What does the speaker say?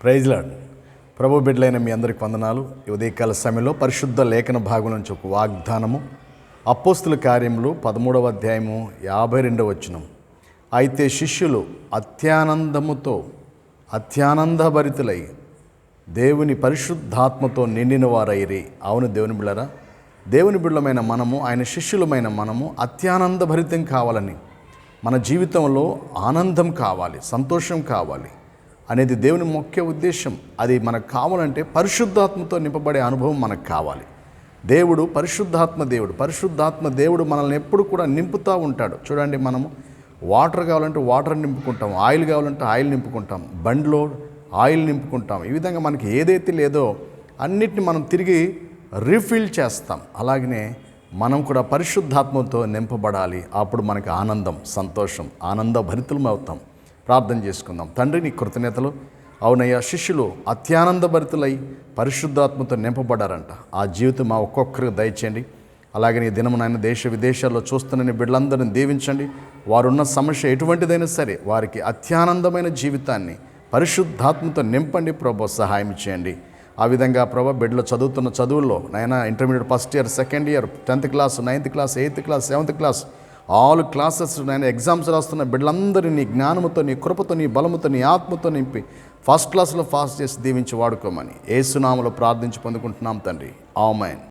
Praise lord. ప్రభు బిడ్డలైన మీ అందరికి వందనాలు. ఈ ఉదయకాల సమయంలో పరిశుద్ధ లేఖన భాగం నుంచి ఒక వాగ్దానము. అపోస్తుల కార్యములు 13వ అధ్యాయము 52వ వచనం. అయితే శిష్యులు అత్యానందభరితులై దేవుని పరిశుద్ధాత్మతో నిండిన వారైరి. అవును దేవుని బిళ్ళరా, దేవుని బిళ్ళమైన మనము, ఆయన శిష్యులమైన మనము అత్యానందభరితం కావాలని, మన జీవితంలో ఆనందం కావాలి, సంతోషం కావాలి అనేది దేవుని ముఖ్య ఉద్దేశం. అది మనకు కావాలంటే పరిశుద్ధాత్మతో నింపబడే అనుభవం మనకు కావాలి. దేవుడు పరిశుద్ధాత్మ దేవుడు మనల్ని ఎప్పుడు కూడా నింపుతూ ఉంటాడు. చూడండి, మనము వాటర్ కావాలంటే వాటర్ నింపుకుంటాం, ఆయిల్ కావాలంటే ఆయిల్ నింపుకుంటాం, బండిలో ఆయిల్ నింపుకుంటాం. ఈ విధంగా మనకి ఏదైతే లేదో అన్నిటిని మనం తిరిగి రీఫిల్ చేస్తాం. అలాగనే మనం కూడా పరిశుద్ధాత్మతో నింపబడాలి. అప్పుడు మనకి ఆనందం, సంతోషం, ఆనందభరితులం అవుతాం. ప్రార్థన చేసుకుందాం. తండ్రి, నీ కృతజ్ఞతలు. అవునయ్యా, శిష్యులు అత్యానందభరితులై పరిశుద్ధాత్మతో నింపబడారంట. ఆ జీవితం మా ఒక్కొక్కరికి దయచేయండి. అలాగే నీ దినము నాయన దేశ విదేశాల్లో చూస్తున్న నీ బిడ్డలందరినీ దీవించండి. వారున్న సమస్య ఎటువంటిదైనా సరే వారికి అత్యానందమైన జీవితాన్ని పరిశుద్ధాత్మతో నింపండి ప్రభు, సహాయం చేయండి. ఆ విధంగా ప్రభు బిడ్డలు చదువుతున్న చదువుల్లో నాయన intermediate first year, second year, 10th class, 9th class, 8th class, 7th class, all classes నాయన ఎగ్జామ్స్ రాస్తున్న బిడ్డలందరినీ నీ జ్ఞానముతో, నీ కృపతో, నీ బలముతో, నీ ఆత్మతో నింపి ఫస్ట్ క్లాస్లో పాస్ చేసి దీవించి వాడుకోమని యేసు నామములో ప్రార్థించి పొందుకుంటున్నాం తండ్రి. ఆమేన్.